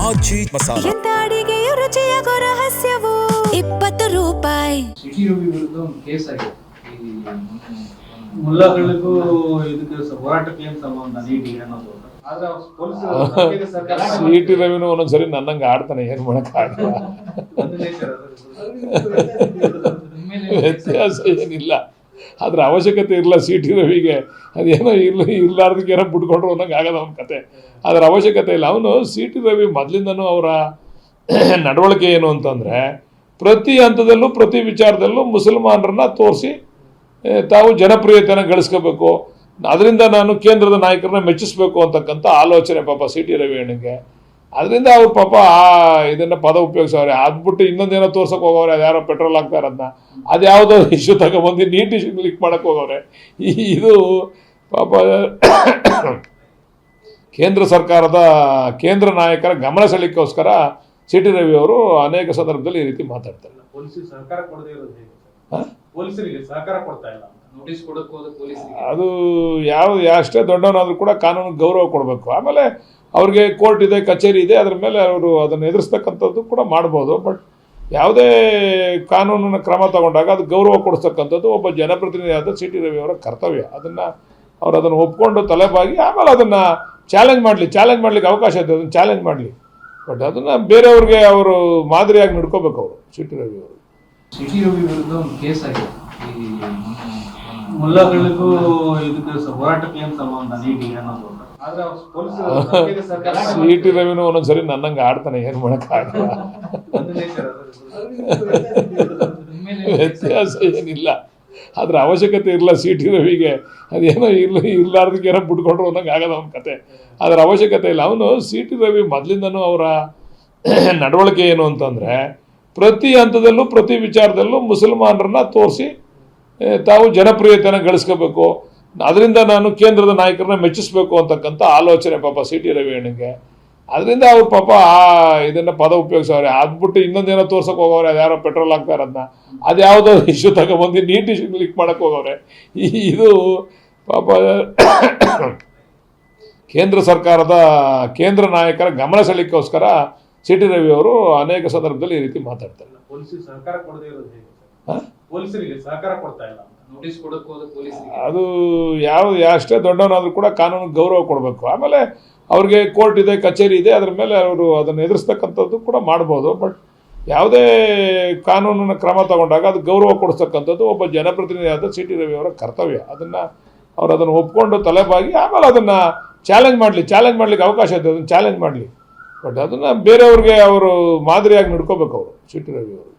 ಆಚಿ ಮಸಾಲ. ಎಂತ ಅಡಿಗೆಯ ರುಚಿಯಾಗೋ ರಹಸ್ಯವು 20 ರೂಪಾಯಿ. ಸಿಟಿ ರವಿ ವಿರುದ್ಧ ಒಂದು ಕೇಸ್ ಆಗಿದೆ. ಮುಲ್ಲಾಗಳಿಗೂ ಇದಕ್ಕೆ ಹೋರಾಟಕ್ಕೆ ಏನು ಸಂಬಂಧ ನೀಡಿ ಅನ್ನೋದು. ಆದ್ರೆ ಸಿಟಿ ರವಿನೂ ಒಂದೊಂದ್ಸರಿ ನನ್ನಂಗೆ ಆಡ್ತಾನೆ, ಏನು ಮಾಡೋಕ್ಕಾಗಲ್ಲ. ವ್ಯತ್ಯಾಸ ಏನಿಲ್ಲ, ಅದ್ರ ಅವಶ್ಯಕತೆ ಇರಲ್ಲ ಸಿಟಿ ರವಿಗೆ. ಅದೇನೋ ಇರ್ಲಾರ್ದಕ್ಕೆ ಏನೋ ಬಿಟ್ಕೊಂಡ್ರು ಅನ್ನೋಂಗೆ ಆಗದ ಅವನ ಕತೆ. ಅದರ ಅವಶ್ಯಕತೆ ಇಲ್ಲ. ಅವನು ಸಿಟಿ ರವಿ ಮೊದಲಿಂದನೂ ಅವರ ನಡವಳಿಕೆ ಏನು ಅಂತಂದರೆ, ಪ್ರತಿ ಹಂತದಲ್ಲೂ ಪ್ರತಿ ವಿಚಾರದಲ್ಲೂ ಮುಸಲ್ಮಾನರನ್ನ ತೋರಿಸಿ ತಾವು ಜನಪ್ರಿಯತೆಯನ್ನು ಗಳಿಸ್ಕೋಬೇಕು, ಅದರಿಂದ ನಾನು ಕೇಂದ್ರದ ನಾಯಕರನ್ನ ಮೆಚ್ಚಿಸ್ಬೇಕು ಅಂತಕ್ಕಂಥ ಆಲೋಚನೆ ಪಾಪ ಸಿಟಿ ರವಿ ಅಣ್ಣಗೆ. ಅದರಿಂದ ಅವ್ರು ಪಾಪ ಇದನ್ನು ಪದ ಉಪಯೋಗಿಸವ್ರೆ. ಅದ್ಬಿಟ್ಟು ಇನ್ನೊಂದೇನೋ ತೋರ್ಸೋಕೆ ಹೋಗವ್ರೆ, ಅದು ಯಾರೋ ಪೆಟ್ರೋಲ್ ಹಾಕ್ತಾರೆ ಅದನ್ನ, ಅದು ಯಾವುದೋ ಇಶ್ಯೂ ತಗೊಬಂದು ನೀಟ್ ಇಶ್ಯೂ ಕ್ಲಿಕ್ ಮಾಡೋಕ್ಕೆ ಹೋಗವ್ರೆ. ಇದು ಪಾಪ ಕೇಂದ್ರ ಸರ್ಕಾರದ ಕೇಂದ್ರ ನಾಯಕರ ಗಮನ ಸೆಳೆಯೋಕ್ಕೋಸ್ಕರ ಸಿಟಿ ರವಿ ಅವರು ಅನೇಕ ಸಂದರ್ಭದಲ್ಲಿ ಈ ರೀತಿ ಮಾತಾಡ್ತಾರೆ. ಪೊಲೀಸರಿಗೆ ಸಹಕಾರ ಕೊಡದೇ ಇರೋದು ಹೇಗೆ? ಪೊಲೀಸರಿಗೆ ಸಹಕಾರ ಕೊಡ್ತಾ ಇಲ್ಲ, ನೋಟಿಸ್ ಕೊಡಕ್ಕೆ ಹೋದ ಪೊಲೀಸರಿಗೆ ಅದು ಎಷ್ಟೇ ದೊಡ್ಡವನಾದರೂ ಕೂಡ ಕಾನೂನಿಗೆ ಗೌರವ ಕೊಡಬೇಕು. ಆಮೇಲೆ ಅವ್ರಿಗೆ ಕೋರ್ಟ್ ಇದೆ, ಕಚೇರಿ ಇದೆ, ಅದ್ರ ಮೇಲೆ ಅವರು ಅದನ್ನು ಎದುರಿಸ್ತಕ್ಕಂಥದ್ದು ಕೂಡ ಮಾಡ್ಬೋದು. ಬಟ್ ಯಾವುದೇ ಕಾನೂನಿನ ಕ್ರಮ ತಗೊಂಡಾಗ ಅದು ಗೌರವ ಕೊಡಿಸ್ತಕ್ಕಂಥದ್ದು ಒಬ್ಬ ಜನಪ್ರತಿನಿಧಿಯಾದ ಸಿಟಿ ರವಿ ಅವರ ಕರ್ತವ್ಯ. ಅದನ್ನು ಒಪ್ಕೊಂಡು ತಲೆಬಾಗಿ ಆಮೇಲೆ ಅದನ್ನು ಚಾಲೆಂಜ್ ಮಾಡಲಿಕ್ಕೆ ಅವಕಾಶ ಇದೆ, ಅದನ್ನು ಚಾಲೆಂಜ್ ಮಾಡಲಿ. ಬಟ್ ಅದನ್ನು ಬೇರೆಯವ್ರಿಗೆ ಅವರು ಮಾದರಿಯಾಗಿ ನಡ್ಕೋಬೇಕು ಅವರು ಸಿಟಿ ರವಿ ಅವರು. ಸಿಟಿ ರವಿ ವಿರುದ್ಧ ಒಂದು ಕೇಸ್ ಆಗಿದೆ. ಮುಲ್ಲಾಗಳಿಗೂ ಇದಕ್ಕೆ ಹೋರಾಟಕ್ಕೆ ಏನು ಸಂಬಂಧ ನೀಡಿ ಅನ್ನೋದು. ಆದ್ರೆ ಸಿಟಿ ರವಿನೂ ಒಂದೊಂದ್ಸರಿ ನನ್ನಂಗೆ ಆಡ್ತಾನೆ, ಏನು ಮಾಡೋಕ್ಕಾಗಲ್ಲ. ವ್ಯತ್ಯಾಸ ಏನಿಲ್ಲ, ಅದ್ರ ಅವಶ್ಯಕತೆ ಇರಲ್ಲ ಸಿಟಿ ರವಿಗೆ. ಅದೇನೋ ಇರ್ಲಾರ್ದಕ್ಕೆ ಏನೋ ಬಿಟ್ಕೊಂಡ್ರು ಅನ್ನೋಂಗೆ ಆಗದ ಅವನ ಕತೆ. ಅದರ ಅವಶ್ಯಕತೆ ಇಲ್ಲ. ಅವನು ಸಿಟಿ ರವಿ ಮೊದಲಿಂದನೂ ಅವರ ನಡವಳಿಕೆ ಏನು ಅಂತಂದರೆ, ಪ್ರತಿ ಹಂತದಲ್ಲೂ ಪ್ರತಿ ವಿಚಾರದಲ್ಲೂ ಮುಸಲ್ಮಾನರನ್ನ ತೋರಿಸಿ ತಾವು ಜನಪ್ರಿಯತೆಯನ್ನು ಗಳಿಸ್ಕೋಬೇಕು, ಅದರಿಂದ ನಾನು ಕೇಂದ್ರದ ನಾಯಕರನ್ನ ಮೆಚ್ಚಿಸ್ಬೇಕು ಅಂತಕ್ಕಂಥ ಆಲೋಚನೆ ಪಾಪ ಸಿಟಿ ರವಿ ಅಣ್ಣಗೆ. ಅದರಿಂದ ಅವ್ರು ಪಾಪ ಇದನ್ನು ಪದ ಉಪಯೋಗಿಸವ್ರೆ. ಅದ್ಬಿಟ್ಟು ಇನ್ನೊಂದೇನೋ ತೋರ್ಸೋಕೆ ಹೋಗವ್ರೆ, ಅದು ಯಾರೋ ಪೆಟ್ರೋಲ್ ಹಾಕ್ತಾರೆ ಅದನ್ನ, ಅದು ಯಾವುದೋ ಇಶ್ಯೂ ತಗೊಬಂದು ನೀಟ್ ಇಶ್ಯೂ ಕ್ಲಿಕ್ ಮಾಡೋಕ್ಕೆ ಹೋಗವ್ರೆ. ಇದು ಪಾಪ ಕೇಂದ್ರ ಸರ್ಕಾರದ ಕೇಂದ್ರ ನಾಯಕರ ಗಮನ ಸೆಳೆಯೋಕ್ಕೋಸ್ಕರ ಸಿಟಿ ರವಿ ಅವರು ಅನೇಕ ಸಂದರ್ಭದಲ್ಲಿ ಈ ರೀತಿ ಮಾತಾಡ್ತಾರೆ. ಪೊಲೀಸರಿಗೆ ಸಹಕಾರ ಕೊಡದೇ ಇರೋದು ಹೇಗೆ? ಪೊಲೀಸರಿಗೆ ಸಹಕಾರ ಕೊಡ್ತಾ ಇಲ್ಲ, ನೋಟಿಸ್ ಕೊಡಕ್ಕೆ ಹೋದ ಪೊಲೀಸರಿಗೆ ಅದು ಎಷ್ಟೇ ದೊಡ್ಡವನಾದರೂ ಕೂಡ ಕಾನೂನಿಗೆ ಗೌರವ ಕೊಡಬೇಕು. ಆಮೇಲೆ ಅವ್ರಿಗೆ ಕೋರ್ಟ್ ಇದೆ, ಕಚೇರಿ ಇದೆ, ಅದ್ರ ಮೇಲೆ ಅವರು ಅದನ್ನು ಎದುರಿಸ್ತಕ್ಕಂಥದ್ದು ಕೂಡ ಮಾಡ್ಬೋದು. ಬಟ್ ಯಾವುದೇ ಕಾನೂನಿನ ಕ್ರಮ ತಗೊಂಡಾಗ ಅದು ಗೌರವ ಕೊಡಿಸ್ತಕ್ಕಂಥದ್ದು ಒಬ್ಬ ಜನಪ್ರತಿನಿಧಿಯಾದ ಸಿಟಿ ರವಿ ಅವರ ಕರ್ತವ್ಯ. ಅದನ್ನು ಒಪ್ಕೊಂಡು ತಲೆಬಾಗಿ ಆಮೇಲೆ ಅದನ್ನು ಚಾಲೆಂಜ್ ಮಾಡಲಿಕ್ಕೆ ಅವಕಾಶ ಇದೆ, ಅದನ್ನು ಚಾಲೆಂಜ್ ಮಾಡಲಿ. ಬಟ್ ಅದನ್ನು ಬೇರೆಯವ್ರಿಗೆ ಅವರು ಮಾದರಿಯಾಗಿ ನಡ್ಕೋಬೇಕು ಅವರು ಸಿಟಿ ರವಿ ಅವರು.